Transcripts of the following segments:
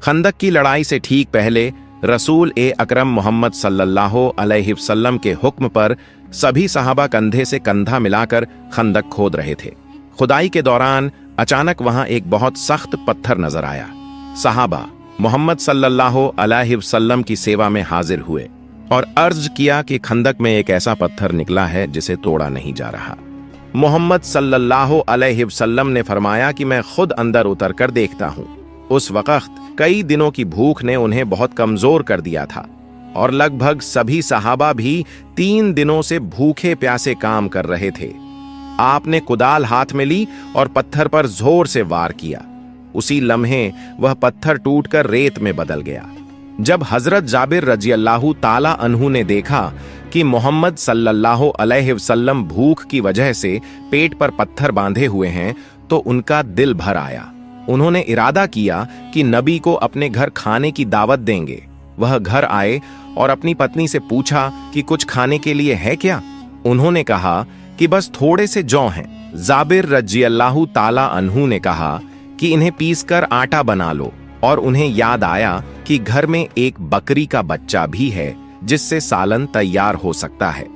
खंदक की लड़ाई से ठीक पहले रसूल अकरम मोहम्मद सल्लल्लाहु अलैहि वसल्लम के हुक्म पर सभी सहाबा कंधे से कंधा मिलाकर खंदक खोद रहे थे। खुदाई के दौरान अचानक वहां एक बहुत सख्त पत्थर नजर आया। सहाबा मोहम्मद सल्लल्लाहु अलैहि वसल्लम की सेवा में हाजिर हुए और अर्ज किया कि खंदक में एक ऐसा पत्थर निकला है जिसे तोड़ा नहीं जा रहा। मोहम्मद सल्लल्लाहु अलैहि वसल्लम ने फरमाया कि मैं खुद अंदर उतर कर देखता हूं। उस वक्त कई दिनों की भूख ने उन्हें बहुत कमजोर कर दिया था और लगभग सभी सहाबा भी 3 दिनों से भूखे प्यासे काम कर रहे थे। आपने कुदाल हाथ में ली और पत्थर पर जोर से वार किया। उसी लम्हे वह पत्थर टूटकर रेत में बदल गया। जब हजरत जाबिर रजी अल्लाहु ताला अन्हु ने देखा कि मोहम्मद सल्लल्लाहु अलैहि वसल्लम भूख की वजह से पेट पर पत्थर बांधे हुए हैं तो उनका दिल भर आया। उन्होंने इरादा किया कि नबी को अपने घर खाने की दावत देंगे। वह घर आए और अपनी पत्नी से पूछा कि कुछ खाने के लिए है क्या। उन्होंने कहा कि बस थोड़े से जौ हैं। जाबिर रजी अल्लाहु ताला अन्हु ने कहा कि इन्हें पीसकर आटा बना लो, और उन्हें याद आया कि घर में एक बकरी का बच्चा भी है जिससे सालन तैयार हो सकता है।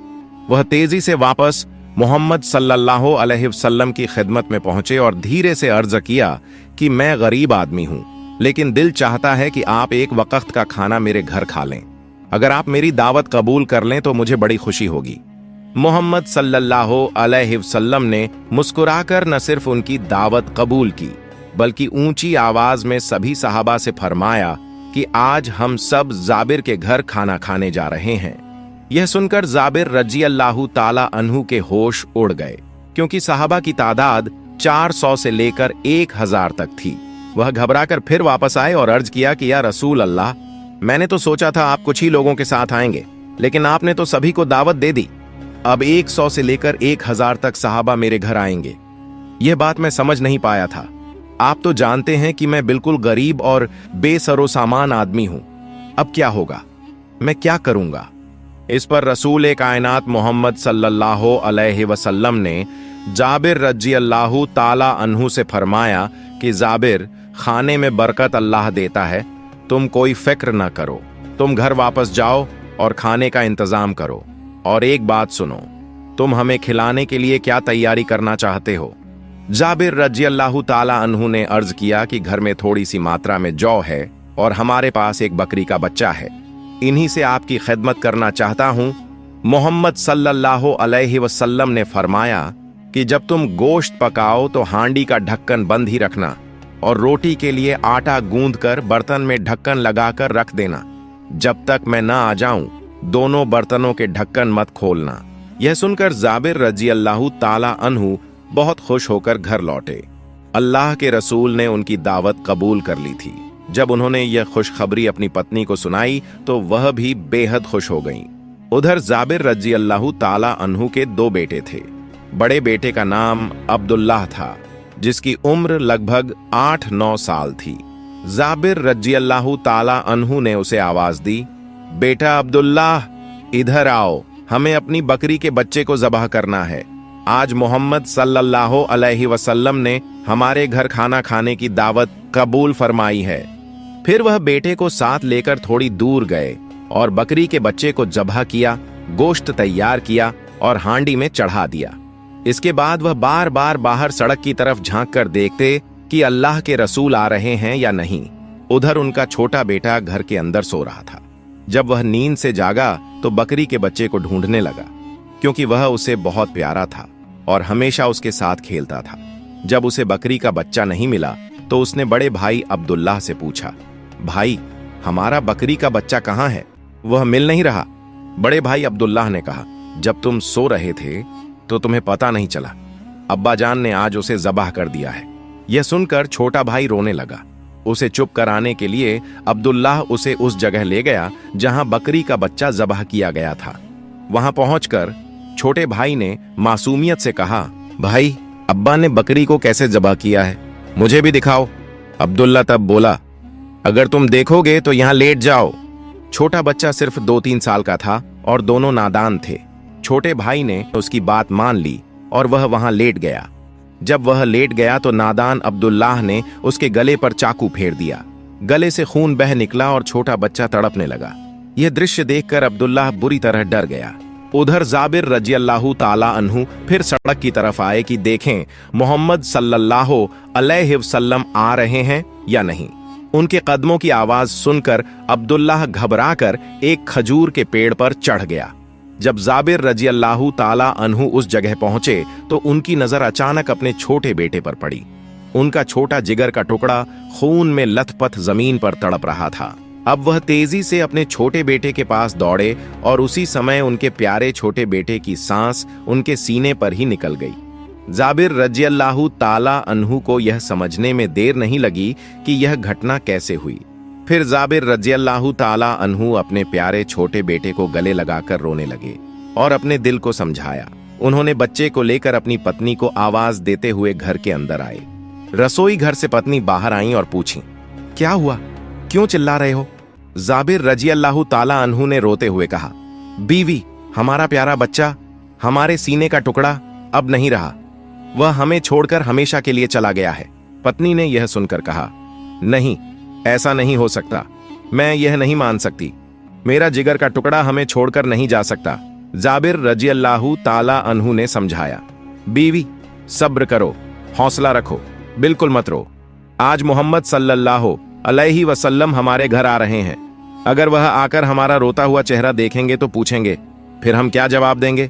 वह तेजी से वापस मोहम्मद सल्लल्लाहु अलैहि वसल्लम की खिदमत में पहुंचे और धीरे से अर्ज किया कि मैं गरीब आदमी हूं, लेकिन दिल चाहता है कि आप एक वक्त का खाना मेरे घर खा लें। अगर आप मेरी दावत कबूल कर लें तो मुझे बड़ी खुशी होगी। मोहम्मद सल्लल्लाहु अलैहि वसल्लम ने मुस्कुराकर न सिर्फ उनकी दावत कबूल की बल्कि ऊंची आवाज में सभी सहाबा से फरमाया कि आज हम सब जाबिर के घर खाना खाने जा रहे हैं। यह सुनकर जाबिर रजी अल्लाहु ताला अन्हु के होश उड़ गए, क्योंकि सहाबा की तादाद 400 से लेकर 1000 तक थी। वह घबराकर फिर वापस आए और अर्ज किया कि या रसूल अल्लाह, मैंने तो सोचा था आप कुछ ही लोगों के साथ आएंगे, लेकिन आपने तो सभी को दावत दे दी। अब 100 से लेकर 1000 तक सहाबा मेरे घर आएंगे। यह बात मैं समझ नहीं पाया था। आप तो जानते हैं कि मैं बिल्कुल गरीब और बेसरो सामान आदमी हूं। अब क्या होगा, मैं क्या करूंगा। इस पर रसूल कायनात मोहम्मद सल्लल्लाहु अलैहि वसल्लम ने जाबिर रजी अल्लाहु ताला अन्हु से फरमाया कि जाबिर, खाने में बरकत अल्लाह देता है, तुम कोई फिक्र ना करो। तुम घर वापस जाओ और खाने का इंतजाम करो। और एक बात सुनो, तुम हमें खिलाने के लिए क्या तैयारी करना चाहते हो। जाबिर रजी अल्लाहु ताला अन्हु ने अर्ज किया कि घर में थोड़ी सी मात्रा में जौ है और हमारे पास एक बकरी का बच्चा है, इन्हीं से आपकी खिदमत करना चाहता हूं। मोहम्मद सल्लल्लाहु अलैहि वसल्लम ने फरमाया कि जब तुम गोश्त पकाओ तो हांडी का ढक्कन बंद ही रखना और रोटी के लिए आटा गूंदकर बर्तन में ढक्कन लगाकर रख देना। जब तक मैं ना आ जाऊं, दोनों बर्तनों के ढक्कन मत खोलना। यह सुनकर जाबिर रजी अल्लाहु ताला अन्हु बहुत खुश होकर घर लौटे। अल्लाह के रसूल ने उनकी दावत कबूल कर ली थी। जब उन्होंने यह खुशखबरी अपनी पत्नी को सुनाई तो वह भी बेहद खुश हो गईं। उधर जाबिर रजी अल्लाहु ताला अन्हु के 2 बेटे थे। बड़े बेटे का नाम अब्दुल्लाह था, जिसकी उम्र लगभग 8-9 साल थी। जाबिर रजी अल्लाहु ताला अन्हु ने उसे आवाज दी, बेटा अब्दुल्लाह, इधर आओ, हमें अपनी बकरी के बच्चे को ज़बाह करना है। आज मोहम्मद सल्लल्लाहु अलैहि वसल्लम ने हमारे घर खाना खाने की दावत कबूल फरमाई है। फिर वह बेटे को साथ लेकर थोड़ी दूर गए और बकरी के बच्चे को ज़बाह किया, गोश्त तैयार किया और हांडी में चढ़ा दिया। इसके बाद वह बार बार बाहर सड़क की तरफ झांक कर देखते कि अल्लाह के रसूल आ रहे हैं या नहीं। उधर उनका छोटा बेटा घर के अंदर सो रहा था। जब वह नींद से जागा तो बकरी के बच्चे को ढूंढने लगा, क्योंकि वह उसे बहुत प्यारा था और हमेशा उसके साथ खेलता था। जब उसे बकरी का बच्चा नहीं मिला तो उसने बड़े भाई अब्दुल्लाह से पूछा, भाई, हमारा बकरी का बच्चा कहाँ है, वह मिल नहीं रहा। बड़े भाई अब्दुल्लाह ने कहा, जब तुम सो रहे थे तो तुम्हें पता नहीं चला, अब्बा जान ने आज उसे ज़बाह कर दिया है। यह सुनकर छोटा भाई रोने लगा। उसे चुप कराने के लिए अब्दुल्लाह उसे उस जगह ले गया जहां बकरी का बच्चा ज़बाह किया गया था। वहां पहुंचकर छोटे भाई ने मासूमियत से कहा, भाई, अब्बा ने बकरी को कैसे ज़बाह किया है, मुझे भी दिखाओ। अब्दुल्ला तब बोला, अगर तुम देखोगे तो यहां लेट जाओ। छोटा बच्चा सिर्फ 2-3 साल का था और दोनों नादान थे। छोटे भाई ने उसकी बात मान ली और वह वहां लेट गया। जब वह लेट गया तो नादान अब्दुल्लाह ने उसके गले पर चाकू फेर दिया। गले से खून बह निकला और छोटा बच्चा तड़पने लगा। यह दृश्य देखकर अब्दुल्लाह बुरी तरह डर गया। उधर जाबिर रज़ियल्लाहु ताला अन्हु फिर सड़क की तरफ आए कि देखें मोहम्मद सल्लल्लाहु अलैहि वसल्लम आ रहे हैं या नहीं। उनके कदमों की आवाज सुनकर अब्दुल्लाह घबराकर एक खजूर के पेड़ पर चढ़ गया। जब जाबिर रज़ियल्लाहु ताला अन्हु उस जगह पहुंचे तो उनकी नजर अचानक अपने छोटे बेटे पर पड़ी। उनका छोटा जिगर का टुकड़ा खून में लथपथ जमीन पर तड़प रहा था। अब वह तेजी से अपने छोटे बेटे के पास दौड़े और उसी समय उनके प्यारे छोटे बेटे की सांस उनके सीने पर ही निकल गई। जाबिर रज़ियल्लाहु ताला अन्हु को यह समझने में देर नहीं लगी कि यह घटना कैसे हुई। फिर जाबिर रज़ियल्लाहु ताला अन्हु अपने प्यारे छोटे बेटे को गले लगाकर रोने लगे और अपने दिल को समझाया। उन्होंने बच्चे को लेकर अपनी पत्नी को आवाज देते हुए घर के अंदर आए। रसोई घर से पत्नी बाहर आई और पूछी, क्या हुआ, क्यों चिल्ला रहे हो? जाबिर रज़ियल्लाहु ताला अन्हु ने रोते हुए कहा, बीवी, हमारा प्यारा बच्चा, हमारे सीने का टुकड़ा अब नहीं रहा। वह हमें छोड़कर हमेशा के लिए चला गया है। पत्नी ने यह सुनकर कहा, नहीं, ऐसा नहीं हो सकता। मैं यह नहीं मान सकती। मेरा जिगर का टुकड़ा हमें छोड़कर नहीं जा सकता। जाबिर रज़ियल्लाहु ताला अन्हु ने समझाया, बीवी, सब्र करो, हौसला रखो, बिल्कुल मत रो। आज मोहम्मद सल्लल्लाहु अलैहि वसल्लम हमारे घर आ रहे हैं। अगर वह आकर हमारा रोता हुआ चेहरा देखेंगे तो पूछेंगे, फिर हम क्या जवाब देंगे?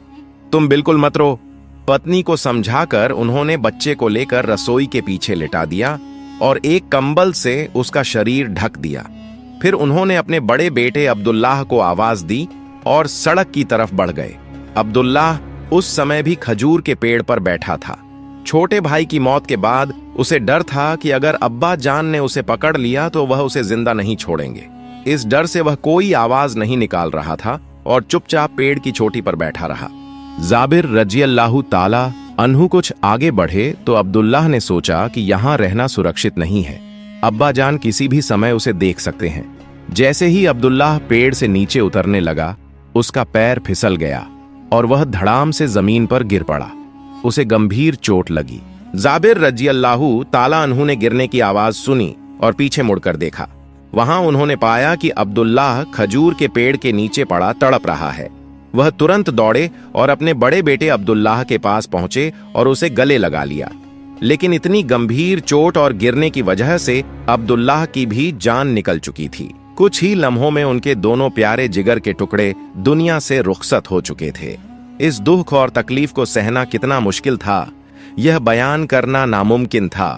तुम बिल्कुल मत रो। पत्नी को समझाकर उन्होंने बच्चे को लेकर रसोई के पीछे लिटा दिया और एक कंबल से उसका शरीर ढक दिया। फिर उन्होंने अपने बड़े बेटे अब्दुल्लाह को आवाज दी और सड़क की तरफ बढ़ गए। अब्दुल्लाह उस समय भी खजूर के पेड़ पर बैठा था। छोटे भाई की मौत के बाद उसे डर था कि अगर अब्बा जान ने उसे पकड़ लिया तो वह उसे जिंदा नहीं छोड़ेंगे। इस डर से वह कोई आवाज नहीं निकाल रहा था और चुपचाप पेड़ की चोटी पर बैठा रहा। जाबिर रज़ियल्लाहु ताला अन्हु कुछ आगे बढ़े तो अब्दुल्लाह ने सोचा कि यहां रहना सुरक्षित नहीं है। अब्बा जान किसी भी समय उसे देख सकते हैं। जैसे ही अब्दुल्लाह पेड़ से नीचे उतरने लगा, उसका पैर फिसल गया और वह धड़ाम से जमीन पर गिर पड़ा। उसे गंभीर चोट लगी। जाबिर रज़ियल्लाहु ताला अन्हु ने गिरने की आवाज सुनी और पीछे मुड़कर देखा। वहां उन्होंने पाया कि अब्दुल्लाह खजूर के पेड़ के नीचे पड़ा तड़प रहा है। वह तुरंत दौड़े और अपने बड़े बेटे अब्दुल्लाह के पास पहुंचे और उसे गले लगा लिया। लेकिन इतनी गंभीर चोट और गिरने की वजह से अब्दुल्लाह की भी जान निकल चुकी थी। कुछ ही लम्हों में उनके दोनों प्यारे जिगर के टुकड़े दुनिया से रुखसत हो चुके थे। इस दुख और तकलीफ को सहना कितना मुश्किल था, यह बयान करना नामुमकिन था।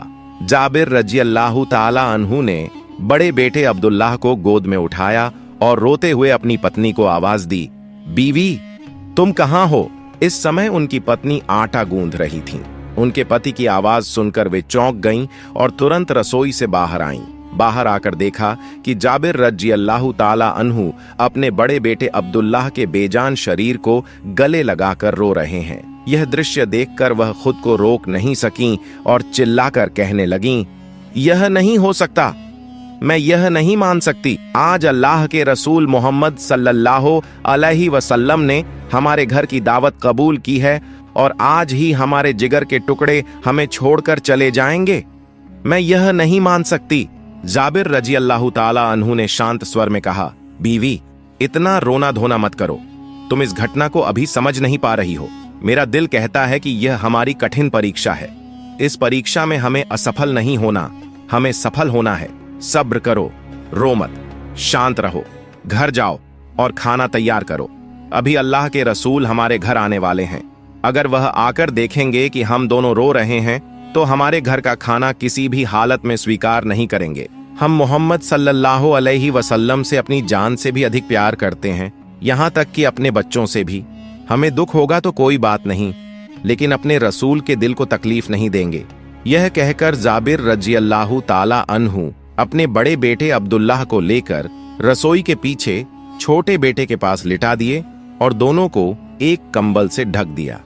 जाबिर रज़ियल्लाहु ताला अन्हु ने बड़े बेटे अब्दुल्लाह को गोद में उठाया और रोते हुए अपनी पत्नी को आवाज दी, बीवी, तुम कहां हो? इस समय उनकी पत्नी आटा गूंथ रही थीं। उनके पति की आवाज सुनकर वे चौंक गईं और तुरंत रसोई से बाहर आईं। बाहर आकर देखा कि जाबिर रज़ियल्लाहु ताला अन्हु अपने बड़े बेटे अब्दुल्लाह के बेजान शरीर को गले लगाकर रो रहे हैं। यह दृश्य देखकर वह खुद को रोक नहीं सकीं और चिल्लाकर कहने लगीं, यह नहीं हो सकता, मैं यह नहीं मान सकती। आज अल्लाह के रसूल मोहम्मद सल्लल्लाहु अलैहि वसल्लम ने हमारे घर की दावत कबूल की है और आज ही हमारे जिगर के टुकड़े हमें छोड़कर चले जाएंगे। मैं यह नहीं मान सकती। जाबिर रज़ियल्लाहु ताला अन्हु ने शांत स्वर में कहा, बीवी, इतना रोना धोना मत करो। तुम इस घटना को अभी समझ नहीं पा रही हो। मेरा दिल कहता है कि यह हमारी कठिन परीक्षा है। इस परीक्षा में हमें असफल नहीं होना, हमें सफल होना है। सब्र करो, रो मत, शांत रहो, घर जाओ और खाना तैयार करो। अभी अल्लाह के रसूल हमारे घर आने वाले हैं। अगर वह आकर देखेंगे कि हम दोनों रो रहे हैं तो हमारे घर का खाना किसी भी हालत में स्वीकार नहीं करेंगे। हम मोहम्मद सल्लल्लाहु अलैहि वसल्लम से अपनी जान से भी अधिक प्यार करते हैं, यहाँ तक कि अपने बच्चों से भी। हमें दुख होगा तो कोई बात नहीं, लेकिन अपने रसूल के दिल को तकलीफ नहीं देंगे। यह कहकर जाबिर रज़ियल्लाहु ताला अन्हु अपने बड़े बेटे अब्दुल्लाह को लेकर रसोई के पीछे छोटे बेटे के पास लिटा दिए और दोनों को एक कंबल से ढक दिया।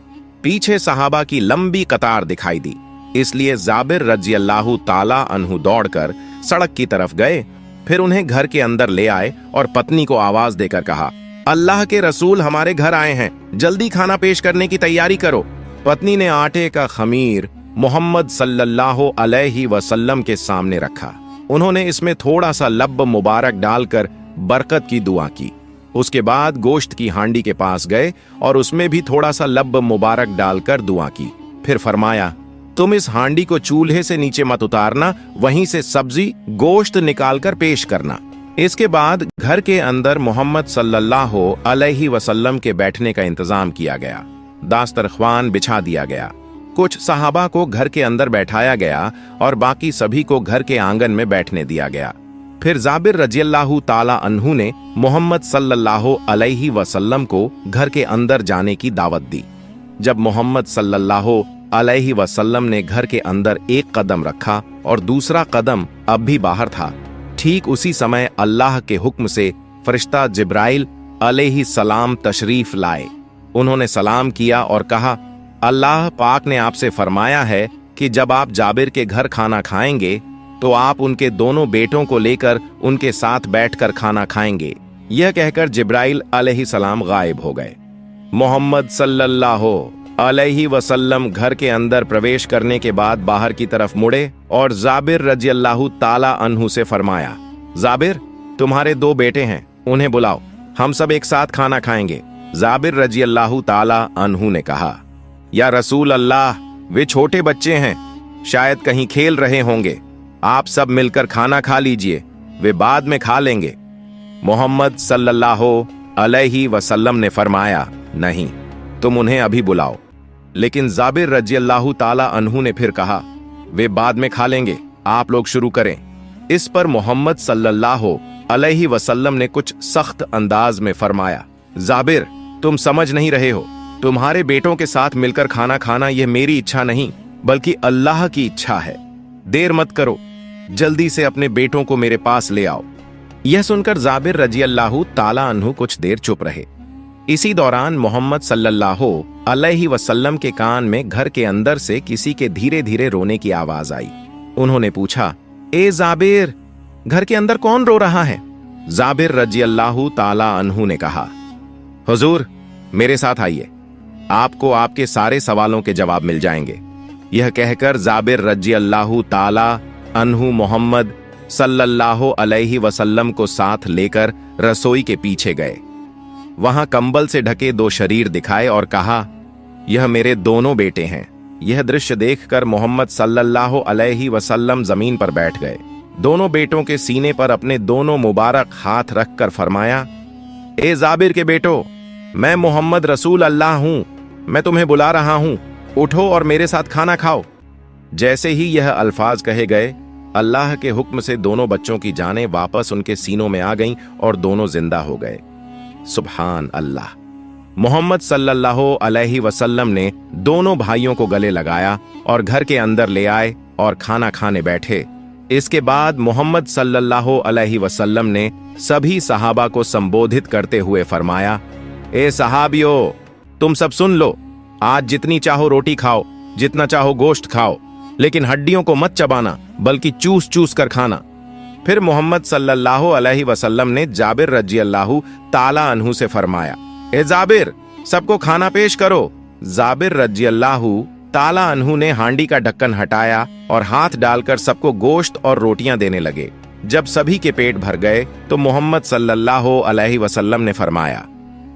पीछे सहाबा की लंबी कतार दिखाई दी, इसलिए जाबिर रज़ियल्लाहु ताला अन्हु दौड़कर सड़क की तरफ गए। फिर उन्हें घर के अंदर ले आए और पत्नी को आवाज देकर कहा, अल्लाह के रसूल हमारे घर आए हैं, जल्दी खाना पेश करने की तैयारी करो। पत्नी ने आटे का खमीर मोहम्मद सल्लल्लाहु अलैहि वसल्लम के सामने रखा। उन्होंने इसमें थोड़ा सा लब मुबारक डालकर बरकत की दुआ की। उसके बाद गोश्त की हांडी के पास गए और उसमें भी थोड़ा सा लब मुबारक डालकर दुआ की। फिर फरमाया, तुम इस हांडी को चूल्हे से नीचे मत उतारना, वहीं से सब्जी गोश्त निकालकर पेश करना। इसके बाद घर के अंदर मोहम्मद सल्लल्लाहु अलैहि वसल्लम के बैठने का इंतजाम किया गया। दास्तरख्वान बिछा दिया गया। कुछ सहाबा को घर के अंदर बैठाया गया और बाकी सभी को घर के आंगन में बैठने दिया गया। फिर जाबिर रज़ियल्लाहु ताला अन्हु ने मोहम्मद सल्लल्लाहु अलैहि वसल्लम को घर के अंदर जाने की दावत दी। जब मोहम्मद सल्लल्लाहु अलैहि वसल्लम ने घर के अंदर एक कदम रखा और दूसरा कदम अब भी बाहर था, ठीक उसी समय अल्लाह के हुक्म से फरिश्ता जिब्राइल अलैहि सलाम तशरीफ लाए। उन्होंने सलाम किया और कहा, अल्लाह पाक ने आपसे फरमाया है कि जब आप जाबिर के घर खाना खाएंगे तो आप उनके दोनों बेटों को लेकर उनके साथ बैठकर खाना खाएंगे। यह कहकर जिब्राइल अलैहिस्सलाम गायब हो गए। मोहम्मद सल्लल्लाहु अलैहि वसल्लम घर के अंदर प्रवेश करने के बाद बाहर की तरफ मुड़े और जाबिर रज़ियल्लाहु ताला अन्हु से फरमाया, जाबिर, तुम्हारे 2 बेटे हैं, उन्हें बुलाओ, हम सब एक साथ खाना खाएंगे। जाबिर रज़ियल्लाहु ताला अन्हु ने कहा, या रसूल अल्लाह, वे छोटे बच्चे हैं, शायद कहीं खेल रहे होंगे, आप सब मिलकर खाना खा लीजिए, वे बाद में खा लेंगे। मोहम्मद सल्लल्लाहु अलैहि वसल्लम ने फरमाया, नहीं, तुम उन्हें अभी बुलाओ। लेकिन जाबिर रज़ियल्लाहु ताला अन्हु ने फिर कहा, वे बाद में खा लेंगे, आप लोग शुरू करें। इस पर मोहम्मद सल्लल्लाहु अलैहि वसल्लम ने कुछ सख्त अंदाज में फरमाया, जाबिर, तुम समझ नहीं रहे हो, तुम्हारे बेटों के साथ मिलकर खाना खाना यह मेरी इच्छा नहीं बल्कि अल्लाह की इच्छा है। देर मत करो, जल्दी से अपने बेटों को मेरे पास ले आओ। यह सुनकर जाबिर रज़ियल्लाहु ताला अन्हु कुछ देर चुप रहे। इसी दौरान मोहम्मद सल्लल्लाहु अलैहि वसल्लम के कान में घर के अंदर से किसी के धीरे धीरे रोने की आवाज आई। उन्होंने पूछा, ए जाबिर, घर के अंदर कौन रो रहा है? जाबिर रज़ियल्लाहु ताला अन्हु ने कहा, हुजूर, मेरे साथ आइए, आपको आपके सारे सवालों के जवाब मिल जाएंगे। यह कहकर जाबिर रज़ियल्लाहु ताला अन्हु मोहम्मद सल्लल्लाहु अलैहि वसल्लम को साथ लेकर रसोई के पीछे गए। वहां कंबल से ढके 2 शरीर दिखाए और कहा, यह मेरे दोनों बेटे हैं। यह दृश्य देखकर मोहम्मद सल्लल्लाहु अलैहि वसल्लम जमीन पर बैठ गए। दोनों बेटों के सीने पर अपने दोनों मुबारक हाथ रखकर फरमाया, ए जाबिर के बेटो, मैं मोहम्मद रसूल अल्लाह हूं, मैं तुम्हें बुला रहा हूं, उठो और मेरे साथ खाना खाओ। जैसे ही यह अल्फाज कहे गए, अल्लाह के हुक्म से दोनों बच्चों की जानें वापस उनके सीनों में आ गईं और दोनों जिंदा हो गए। सुभान अल्लाह। मोहम्मद सल्लल्लाहु अलैहि वसल्लम ने दोनों भाइयों को गले लगाया और घर के अंदर ले आए और खाना खाने बैठे। इसके बाद मोहम्मद सल्लल्लाहु अलैहि वसल्लम ने सभी सहाबा को संबोधित करते हुए फरमाया, ए सहाबियों, तुम सब सुन लो, आज जितनी चाहो रोटी खाओ, जितना चाहो गोश्त खाओ, लेकिन हड्डियों को मत चबाना बल्कि चूस चूस कर खाना। फिर मोहम्मद सल्लल्लाहु अलैहि वसल्लम ने जाबिर रज़ियल्लाहु ताला अन्हु से फरमाया, ए जाबिर, सबको खाना पेश करो। जाबिर रज़ियल्लाहु ताला अन्हु ने हांडी का ढक्कन हटाया और हाथ डालकर सबको गोश्त और रोटियां देने लगे। जब सभी के पेट भर गए तो मोहम्मद सल्लल्लाहु अलैहि वसल्लम ने फरमाया,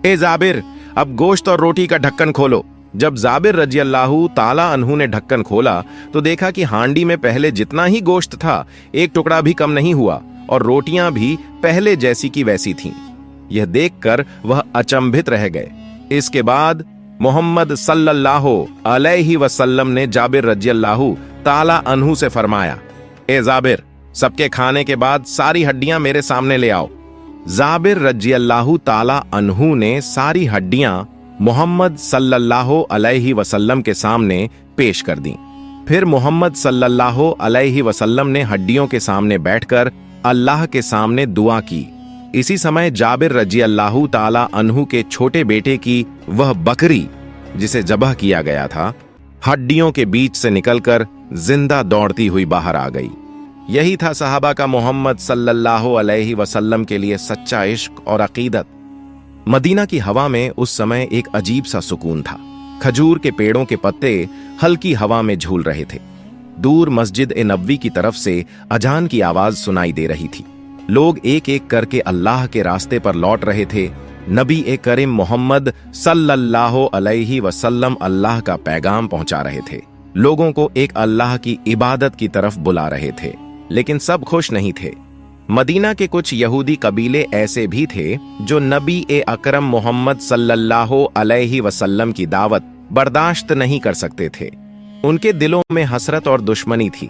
ए जाबिर, अब गोश्त और रोटी का ढक्कन खोलो। जब जाबिर रज़ियल्लाहु ताला अन्हु ने ढक्कन खोला तो देखा कि हांडी में पहले जितना ही गोश्त था, एक टुकड़ा भी कम नहीं हुआ और रोटियां भी पहले जैसी की वैसी थीं। यह देखकर वह अचंभित रह गए। इसके बाद मोहम्मद सल्लल्लाहु अलैहि वसल्लम ने जाबिर रज़ियल्लाहु ताला अन्हु से फरमाया, ए जाबिर, सबके खाने के बाद सारी हड्डियां मेरे सामने ले आओ। जाबिर रज़ियल्लाहु ताला अन्हु ने सारी हड्डियां मोहम्मद सल्लल्लाहु अलैहि वसल्लम के सामने पेश कर दी। फिर मोहम्मद सल्लल्लाहु अलैहि वसल्लम ने हड्डियों के सामने बैठकर अल्लाह के सामने दुआ की। इसी समय जाबिर रज़ियल्लाहु ताला अन्हु के छोटे बेटे की वह बकरी, जिसे ज़बह किया गया था, हड्डियों के बीच से निकलकर जिंदा दौड़ती हुई बाहर आ गई। यही था सहाबा का मोहम्मद सल्लल्लाहु अलैहि वसल्लम के लिए सच्चा इश्क और अकीदत। मदीना की हवा में उस समय एक अजीब सा सुकून था। खजूर के पेड़ों के पत्ते हल्की हवा में झूल रहे थे। दूर मस्जिद ए नबवी की तरफ से अजान की आवाज सुनाई दे रही थी। लोग एक एक करके अल्लाह के रास्ते पर लौट रहे थे। नबी ए करीम मोहम्मद सल्लल्लाहु अलैहि वसल्लम अल्लाह का पैगाम पहुंचा रहे थे, लोगों को एक अल्लाह की इबादत की तरफ बुला रहे थे। लेकिन सब खुश नहीं थे। मदीना के कुछ यहूदी कबीले ऐसे भी थे जो नबी ए अकरम मोहम्मद सल्लल्लाहु अलैहि वसल्लम की दावत बर्दाश्त नहीं कर सकते थे। उनके दिलों में हसरत और दुश्मनी थी।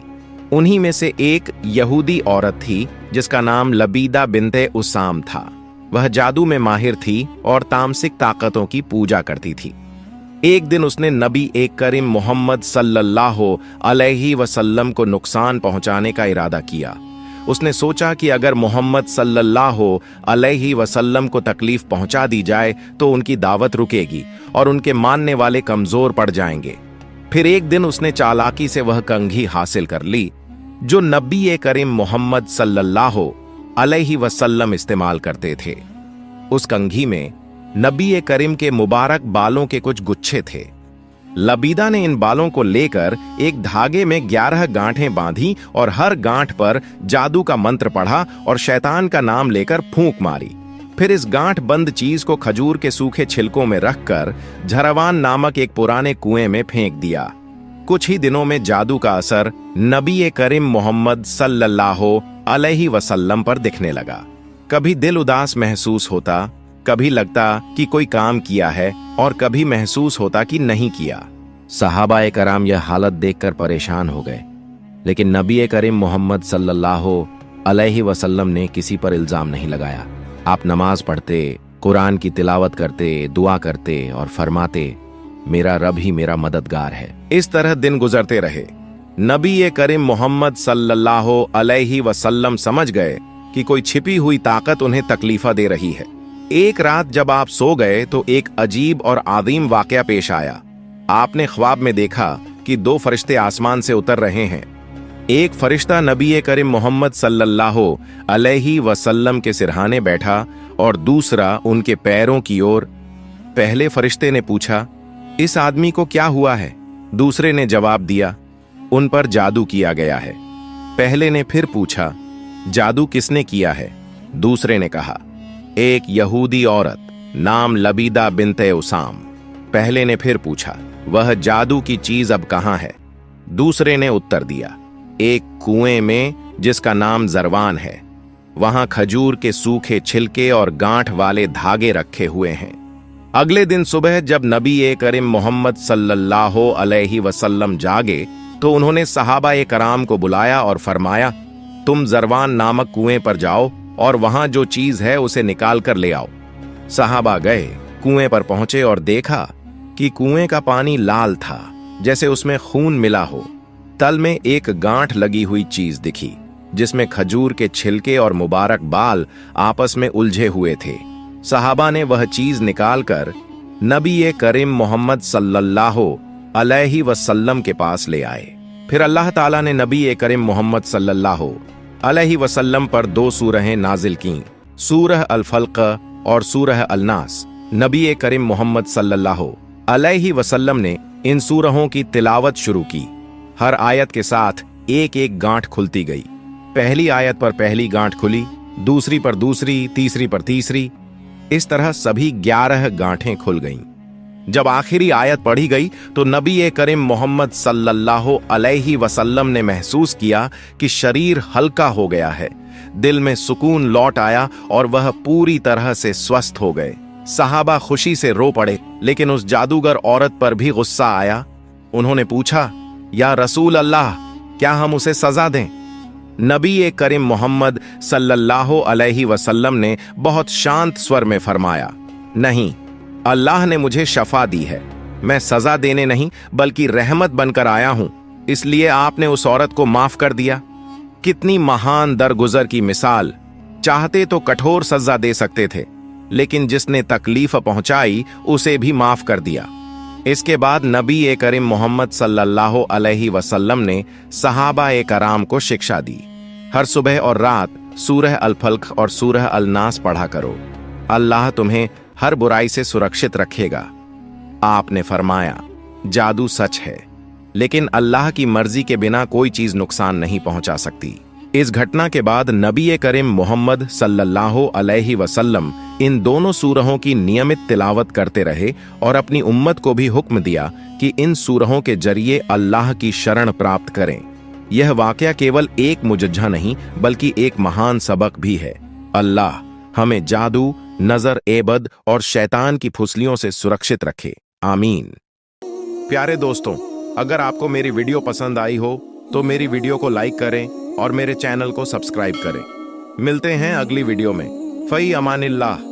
उन्हीं में से एक यहूदी औरत थी जिसका नाम लबीदा बिन्ते उसाम था। वह जादू में माहिर थी और तामसिक ताकतों की पूजा करती थी। एक दिन उसने नबी ए करीम मोहम्मद सल्लल्लाहु अलैहि वसल्लम को नुकसान पहुंचाने का इरादा किया। उसने सोचा कि अगर मोहम्मद सल्लल्लाहु अलैहि वसल्लम को तकलीफ पहुंचा दी जाए तो उनकी दावत रुकेगी और उनके मानने वाले कमजोर पड़ जाएंगे। फिर एक दिन उसने चालाकी से वह कंघी हासिल कर ली जो नबी ए करीम मोहम्मद सल्लल्लाहु अलैहि वसल्लम इस्तेमाल करते थे। उस कंघी में नबी ए करीम के मुबारक बालों के कुछ गुच्छे थे। लबीदा ने इन बालों को लेकर एक धागे में 11 गांठें बांधी और हर गांठ पर जादू का मंत्र पढ़ा और शैतान का नाम लेकर फूंक मारी। फिर इस गांठ बंद चीज को खजूर के सूखे छिलकों में रखकर झरवान नामक एक पुराने कुएं में फेंक दिया। कुछ ही दिनों में जादू का असर नबी ए करीम मोहम्मद सल्लल्लाहु अलैहि वसल्लम पर दिखने लगा। कभी दिल उदास महसूस होता, कभी लगता कि कोई काम किया है और कभी महसूस होता कि नहीं किया। सहाबाए कराम यह हालत देखकर परेशान हो गए, लेकिन नबी ए करीम मोहम्मद सल्लल्लाहु अलैहि वसल्लम ने किसी पर इल्जाम नहीं लगाया। आप नमाज पढ़ते, कुरान की तिलावत करते, दुआ करते और फरमाते, मेरा रब ही मेरा मददगार है। इस तरह दिन गुजरते रहे। नबी ए करीम मोहम्मद सल्लल्लाहु अलैहि वसल्लम समझ गए कि कोई छिपी हुई ताकत उन्हें तकलीफा दे रही है। एक रात जब आप सो गए तो एक अजीब और आदीम वाकया पेश आया। आपने ख्वाब में देखा कि 2 फरिश्ते आसमान से उतर रहे हैं। एक फरिश्ता नबी ए करीम मोहम्मद सल्लल्लाहु अलैहि वसल्लम के सिरहाने बैठा और दूसरा उनके पैरों की ओर। पहले फरिश्ते ने पूछा, इस आदमी को क्या हुआ है? दूसरे ने जवाब दिया, उन पर जादू किया गया है। पहले ने फिर पूछा, जादू किसने किया है? दूसरे ने कहा, एक यहूदी औरत नाम लबीदा बिन्ते उसाम। पहले ने फिर पूछा, वह जादू की चीज अब कहां है? दूसरे ने उत्तर दिया, एक कुएं में जिसका नाम जरवान है। वहां खजूर के सूखे छिलके और गांठ वाले धागे रखे हुए हैं। अगले दिन सुबह जब नबी ए करीम मोहम्मद सल्लल्लाहु अलैहि वसल्लम जागे तो उन्होंने सहाबा ए कराम को बुलाया और फरमाया, तुम जरवान नामक कुएं पर जाओ और वहां जो चीज है उसे निकाल कर ले आओ। सहाबा गए, कुएं पर पहुंचे और देखा कि कुएं का पानी लाल था, जैसे उसमें खून मिला हो। तल में एक गांठ लगी हुई चीज दिखी जिसमें खजूर के छिलके और मुबारक बाल आपस में उलझे हुए थे। सहाबा ने वह चीज निकालकर नबी ए करीम मोहम्मद सल्लल्लाहु अलैहि वसल्लम के पास ले आए। फिर अल्लाह ताला ने नबी ए करीम मोहम्मद सल्लल्लाहु अलैहि वसल्लम पर 2 सूरहें नाजिल कीं, सूरह अल-फल्क और सूरह अल-नास। नबी ए करीम मोहम्मद सल्लल्लाहु अलैहि वसल्लम ने इन सूरहों की तिलावत शुरू की। हर आयत के साथ एक एक गांठ खुलती गई। पहली आयत पर पहली गांठ खुली, दूसरी पर दूसरी, तीसरी पर तीसरी। इस तरह सभी 11 गांठें खुल गईं। जब आखिरी आयत पढ़ी गई तो नबी ए करीम मोहम्मद सल्लल्लाहु अलैहि वसल्लम ने महसूस किया कि शरीर हल्का हो गया है। दिल में सुकून लौट आया और वह पूरी तरह से स्वस्थ हो गए। सहाबा खुशी से रो पड़े, लेकिन उस जादूगर औरत पर भी गुस्सा आया। उन्होंने पूछा, या रसूल अल्लाह, क्या हम उसे सजा दें? नबी ए करीम मोहम्मद सल्लल्लाहु अलैहि वसल्लम ने बहुत शांत स्वर में फरमाया, नहीं, अल्लाह ने मुझे शफा दी है। मैं सजा देने नहीं बल्कि रहमत बनकर आया हूं, इसलिए आपने उस औरत को माफ कर दिया। कितनी महान दरगुजर की मिसाल। चाहते तो कठोर सजा दे सकते थे, लेकिन जिसने तकलीफ पहुंचाई उसे भी माफ कर दिया। इसके बाद नबी ए करीम मोहम्मद सल्लल्लाहु अलैहि वसल्लम ने सहाबा ए कराम को शिक्षा दी, हर सुबह और रात सूरह अल-फल्क और सूरह अल-नास पढ़ा करो, अल्लाह तुम्हें हर बुराई से सुरक्षित रखेगा। आपने फरमाया, जादू सच है, लेकिन अल्लाह की मर्जी के बिना कोई चीज नुकसान नहीं पहुंचा सकती। इस घटना के बाद नबी करीम मोहम्मद सल्लल्लाहु अलैहि वसल्लम इन दोनों सूरहों की नियमित तिलावत करते रहे और अपनी उम्मत को भी हुक्म दिया कि इन सूरहों के जरिए अल्लाह की शरण प्राप्त करें। यह वाकया केवल एक मुजज्जा नहीं बल्कि एक महान सबक भी है। अल्लाह हमें जादू, नजर एबद और शैतान की फुसलियों से सुरक्षित रखे, आमीन। प्यारे दोस्तों, अगर आपको मेरी वीडियो पसंद आई हो तो मेरी वीडियो को लाइक करें और मेरे चैनल को सब्सक्राइब करें। मिलते हैं अगली वीडियो में। फई अमानिल्लाह।